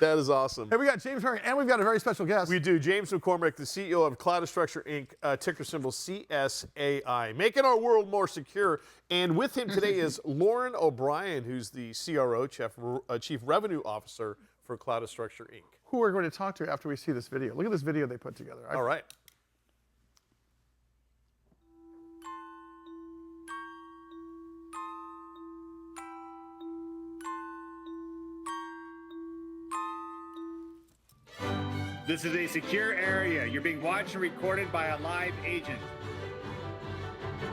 That is awesome. Hey, we got James McCormick, and we've got a very special guest. We do. James McCormick, the CEO of Cloudastructure, Inc., ticker symbol CSAI, making our world more secure. And with him today is Lauren O'Brien, who's the CRO, Chief Revenue Officer for Cloudastructure, Inc. Who we're going to talk to after we see this video. Look at this video they put together. All right. This is a secure area. You're being watched and recorded by a live agent.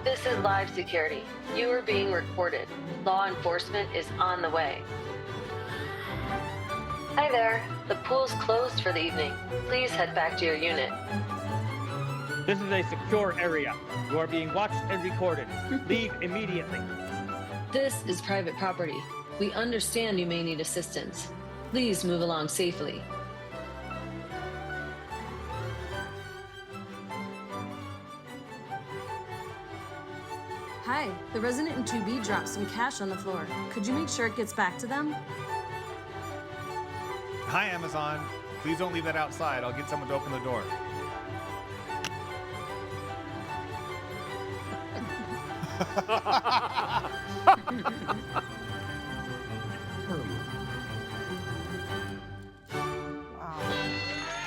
This is live security. You are being recorded. Law enforcement is on the way. Hi there. The pool's closed for the evening. Please head back to your unit. This is a secure area. You are being watched and recorded. Leave immediately. This is private property. We understand you may need assistance. Please move along safely. Hi, the resident in 2B dropped some cash on the floor. Could you make sure it gets back to them? Hi, Amazon. Please don't leave that outside. I'll get someone to open the door.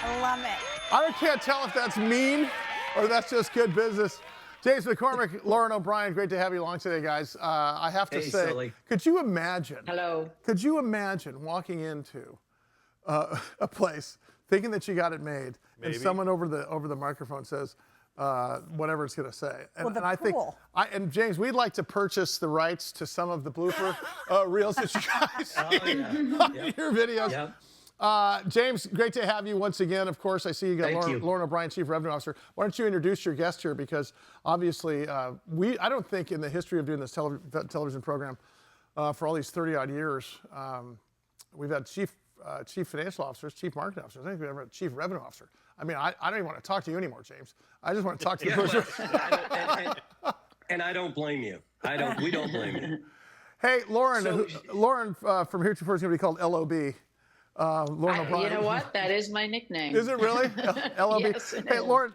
I love it. I can't tell if that's mean or that's just good business. James McCormick, Lauren O'Brien, great to have you along today, guys. I have to say, Sully. could you imagine? Hello. Could you imagine walking into a place thinking that you got it made, and someone over the microphone says whatever it's going to say? And, Well, I think, and James, we'd like to purchase the rights to some of the blooper reels that you guys see on your videos. Yep. James, great to have you once again. Of course, I see you got Lauren O'Brien, Chief Revenue Officer. Why don't you introduce your guest here? Because obviously, I don't think in the history of doing this television program for all these 30-odd years, we've had chief financial officers, chief marketing officers. I think we've ever had a chief revenue officer. I mean, I don't even want to talk to you anymore, James. I just want to talk to the person. And I don't blame you. We don't blame you. Hey, Lauren. Lauren from heretofore is going to be called LOB. Lauren O'Brien. You know what? That is my nickname. Is it really? LOB? Yes, Hey, Lauren,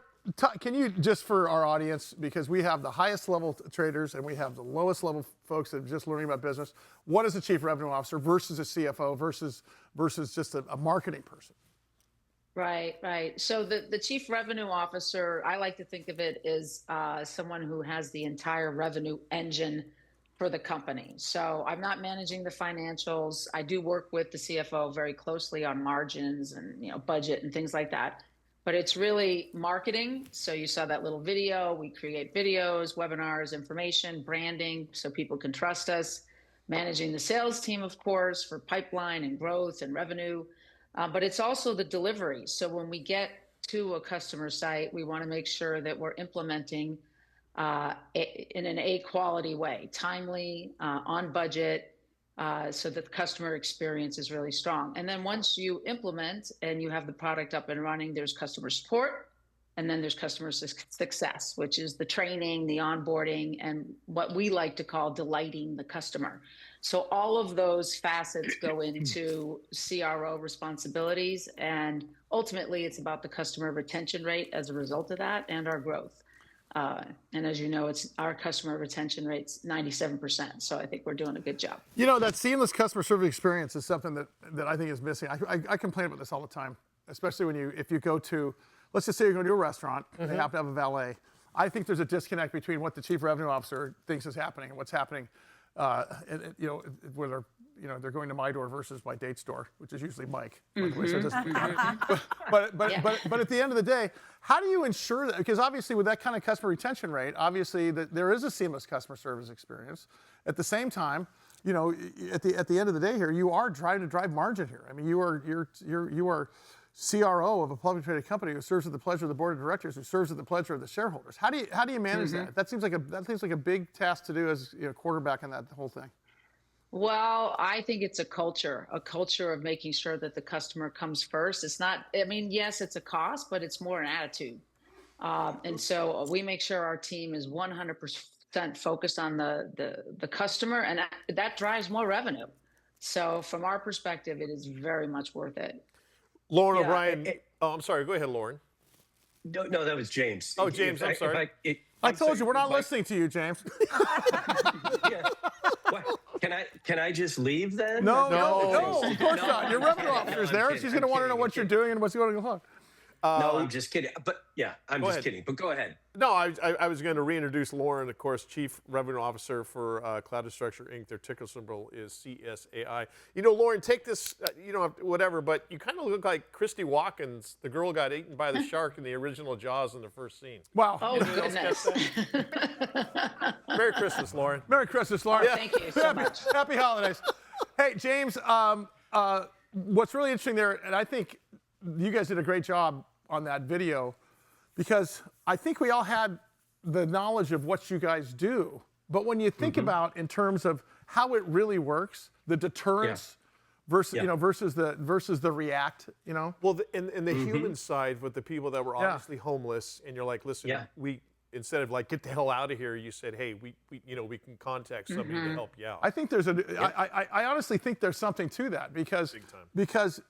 can you, just for our audience, because we have the highest level traders and we have the lowest level folks that are just learning about business, what is a chief revenue officer versus a CFO versus just a marketing person? Right, right. So the chief revenue officer, I like to think of it as someone who has the entire revenue engine for the company. So I'm not managing the financials. I do work with the CFO very closely on margins and budget and things like that. But it's really marketing. So you saw that little video. We create videos, webinars, information, branding, so people can trust us. Managing the sales team, of course, for pipeline and growth and revenue. But it's also the delivery. So when we get to a customer site, we want to make sure that we're implementing in an A-quality way, timely, on budget, so that the customer experience is really strong. And then once you implement and you have the product up and running, there's customer support, and then there's customer success, which is the training, the onboarding, and what we like to call delighting the customer. So all of those facets go into CRO responsibilities, and ultimately it's about the customer retention rate as a result of that and our growth. And as you know, our customer retention rate's 97%. So I think we're doing a good job. That seamless customer service experience is something that I think is missing. I complain about this all the time, especially if you go to, let's just say you're going to a restaurant, and they have to have a valet. I think there's a disconnect between what the chief revenue officer thinks is happening and what's happening, whether they're going to my door versus my date's door, which is usually Mike. By the way, so but at the end of the day, how do you ensure that? Because obviously, with that kind of customer retention rate, obviously there is a seamless customer service experience. At the same time, at the end of the day here, you are trying to drive margin here. I mean, you are CRO of a publicly traded company who serves at the pleasure of the board of directors, who serves at the pleasure of the shareholders. How do you manage that? That seems like a big task to do as quarterback in that whole thing. Well, I think it's a culture of making sure that the customer comes first. It's not, yes, it's a cost, but it's more an attitude. And so we make sure our team is 100% focused on the customer, and that drives more revenue. So from our perspective, it is very much worth it. Lauren Yeah, O'Brien. Oh, I'm sorry. Go ahead, Lauren. No, that was James. Oh, James, I'm sorry. I told you, we're not listening to you, James. Yeah. What? Can I just leave then? No, of course not. Your revenue officer's I'm there. kidding, She's going to I'm want to know kidding, what you're doing and what's going on. No, I'm just kidding. But yeah, I'm Go just ahead. kidding. But go ahead. No, I was going to reintroduce Lauren, of course, Chief Revenue Officer for Cloudastructure, Inc. Their ticker symbol is CSAI. You know, Lauren, take this, you know, whatever, but you kind of look like Christy Watkins, the girl got eaten by the shark in the original Jaws in the first scene. Wow. Oh, goodness. Merry Christmas, Lauren. Merry Christmas, Lauren. Thank you so much. Happy holidays. Hey, James, what's really interesting there, and I think you guys did a great job on that video, because I think we all had the knowledge of what you guys do. But when you think about in terms of how it really works, the deterrence versus you know versus the react, you know. Well, and the human side with the people that were obviously homeless, and you're like, listen, we instead of like get the hell out of here, you said, hey, we we can contact somebody to help you out. I think there's I honestly think there's something to that, because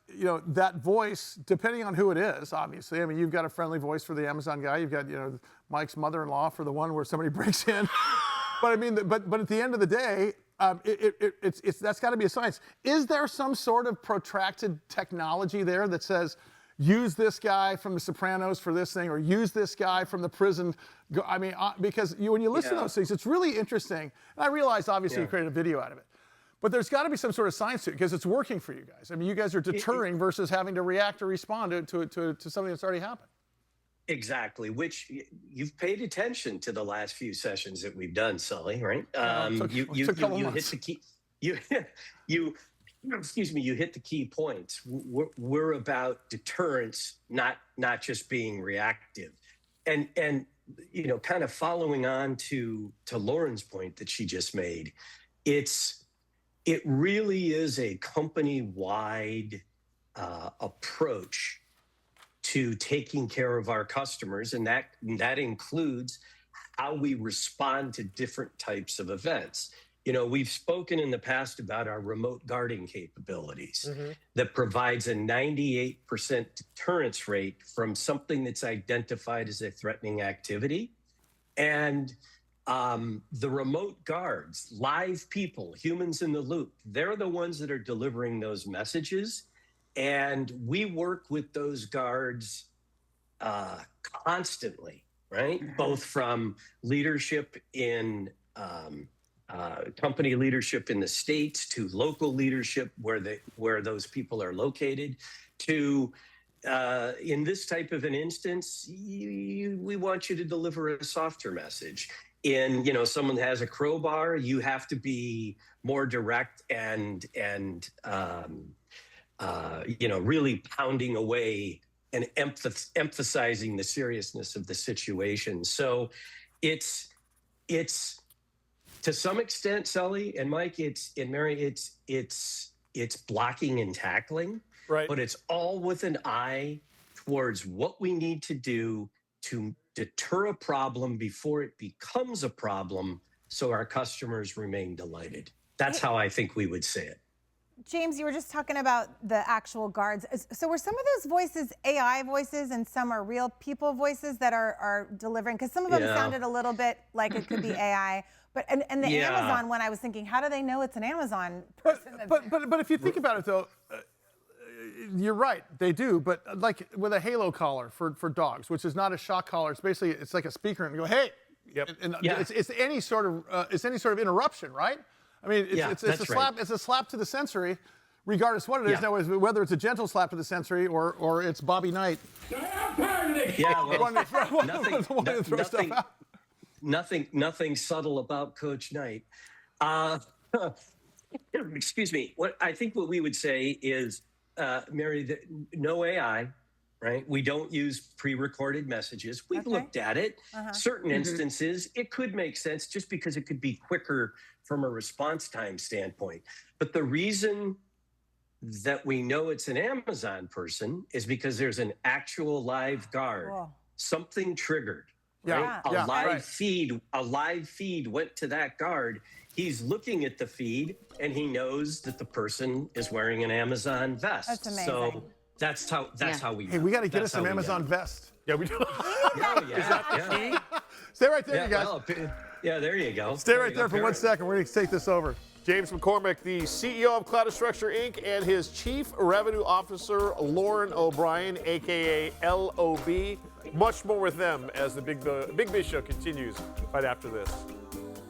you know that voice, depending on who it is, obviously. I mean, you've got a friendly voice for the Amazon guy. You've got Mike's mother-in-law for the one where somebody breaks in. But I mean, but at the end of the day, it's that's got to be a science. Is there some sort of protracted technology there that says, use this guy from The Sopranos for this thing, or use this guy from the prison? I mean, because when you listen to those things, it's really interesting. And I realize, obviously, you created a video out of it. But there's got to be some sort of science to it, because it's working for you guys. I mean, you guys are deterring versus having to react or respond to something that's already happened. Exactly, which you've paid attention to the last few sessions that we've done, Sully, right? You hit the key. You excuse me, you hit the key points. We're about deterrence, not just being reactive. And kind of following on to Lauren's point that she just made, it really is a company-wide approach to taking care of our customers, and that includes how we respond to different types of events. We've spoken in the past about our remote guarding capabilities that provides a 98% deterrence rate from something that's identified as a threatening activity. And the remote guards, live people, humans in the loop, they're the ones that are delivering those messages. And we work with those guards constantly, right? Both from leadership in company leadership in the States, to local leadership where those people are located, to in this type of an instance, we want you to deliver a softer message. Someone has a crowbar, you have to be more direct and really pounding away and emphasizing the seriousness of the situation. So it's to some extent, Sully and Mike, Mary, it's blocking and tackling, right? But it's all with an eye towards what we need to do to deter a problem before it becomes a problem, so our customers remain delighted. That's how I think we would say it. James, you were just talking about the actual guards. So were some of those voices AI voices and some are real people voices that are delivering? Because some of them sounded a little bit like it could be AI. But and the Amazon one, I was thinking, how do they know it's an Amazon person? But if you think about it, though, you're right, they do. But like with a halo collar for dogs, which is not a shock collar, it's like a speaker, and you go, hey, it's any sort of interruption, right? I mean, it's a slap. Right. It's a slap to the sensory, regardless what it is. Now, whether it's a gentle slap to the sensory or it's Bobby Knight. Nothing subtle about Coach Knight. Excuse me. What we would say is, Mary, no AI, right? We don't use pre-recorded messages. We've looked at it. Certain instances, it could make sense just because it could be quicker from a response time standpoint. But the reason that we know it's an Amazon person is because there's an actual live guard. Cool. Something triggered. Right? A live feed went to that guard, he's looking at the feed and he knows that the person is wearing an Amazon vest. That's amazing. So that's how we. Hey, we got to get us some Amazon vest. Yeah, we do. Yeah. Stay right there, you guys. Well, yeah, there you go. Stay right there for 1 second. We're going to take this over. James McCormick, the CEO of Cloudastructure, Inc., and his Chief Revenue Officer, Lauren O'Brien, a.k.a. LOB. Much more with them as the Big Biz Show continues right after this.